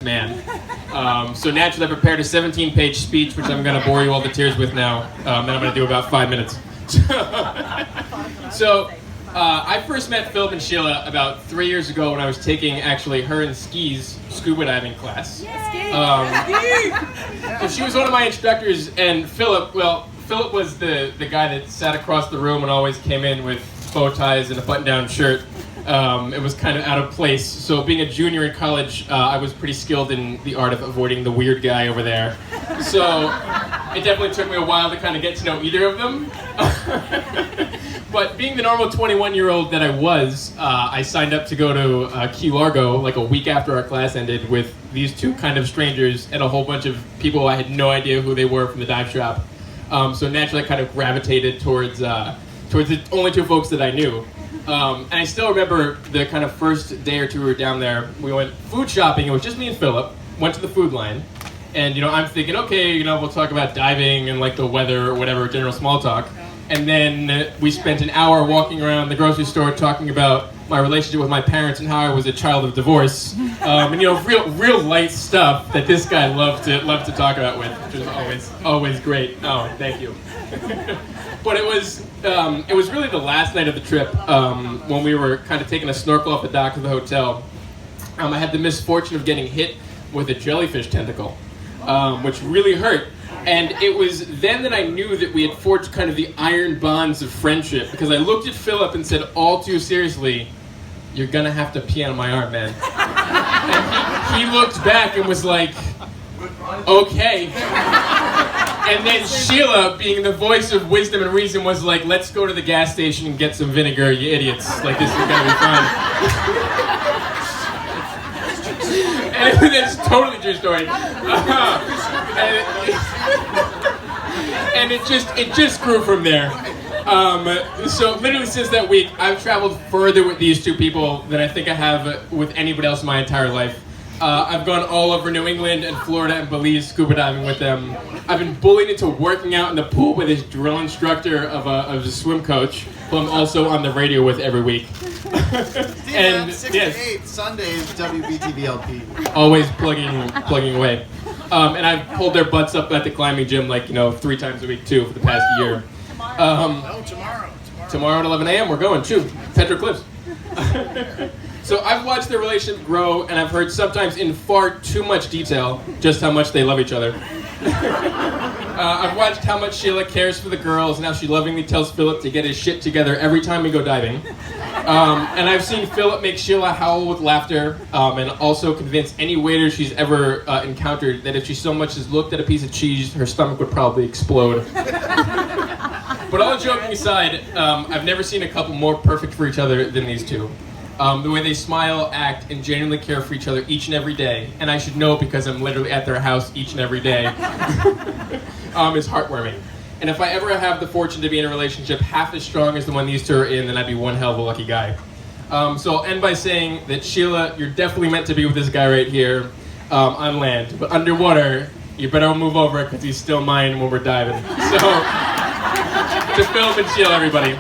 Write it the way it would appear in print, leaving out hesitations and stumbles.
man. So naturally I prepared a 17-page speech, which I'm going to bore you all to tears with now. Then I'm going to do about 5 minutes. So I first met Philip and Sheila about 3 years ago when I was taking, actually, her and Ski's scuba diving class. So she was one of my instructors, and Philip was the guy that sat across the room and always came in with bow ties and a button-down shirt. It was kind of out of place. So being a junior in college, I was pretty skilled in the art of avoiding the weird guy over there. So it definitely took me a while to kind of get to know either of them. But being the normal 21-year-old that I was, I signed up to go to Key Largo like a week after our class ended with these two kind of strangers and a whole bunch of people I had no idea who they were from the dive shop. So naturally I kind of gravitated towards the only two folks that I knew. And I still remember the kind of first day or two we were down there. We went food shopping. It was just me and Philip. Went to the food line. And, I'm thinking, okay, we'll talk about diving and, like, the weather or whatever, general small talk. And then we spent an hour walking around the grocery store talking about my relationship with my parents and how I was a child of divorce. And, real light stuff that this guy loved to talk about with, which was always great. Oh, thank you. But it was really the last night of the trip when we were kind of taking a snorkel off the dock of the hotel. I had the misfortune of getting hit with a jellyfish tentacle, which really hurt. And it was then that I knew that we had forged kind of the iron bonds of friendship, because I looked at Philip and said all too seriously, "You're gonna have to pee on my arm, man." And he looked back and was like, "Okay." And then Sheila, being the voice of wisdom and reason, was like, "Let's go to the gas station and get some vinegar, you idiots. Like, this is gonna be fun." And it's totally true story. And it just grew from there. So literally since that week, I've traveled further with these two people than I think I have with anybody else in my entire life. I've gone all over New England and Florida and Belize scuba diving with them. I've been bullied into working out in the pool with this drill instructor of a swim coach, who I'm also on the radio with every week. And 6 to 8 Sundays WBTVLP. Always plugging away. And I've pulled their butts up at the climbing gym 3 times a week too for the past year. Tomorrow at 11 a.m. we're going Petra Cliffs. So I've watched their relationship grow, and I've heard sometimes in far too much detail just how much they love each other. I've watched how much Sheila cares for the girls and how she lovingly tells Philip to get his shit together every time we go diving. And I've seen Philip make Sheila howl with laughter, and also convince any waiter she's ever encountered that if she so much as looked at a piece of cheese, her stomach would probably explode. But all joking aside, I've never seen a couple more perfect for each other than these two. The way they smile, act, and genuinely care for each other each and every day, and I should know because I'm literally at their house each and every day, is heartwarming. And if I ever have the fortune to be in a relationship half as strong as the one these two are in, then I'd be one hell of a lucky guy. So I'll end by saying that Sheila, you're definitely meant to be with this guy right here on land, but underwater, you better move over because he's still mine when we're diving. So, to Phil and Sheila, everybody.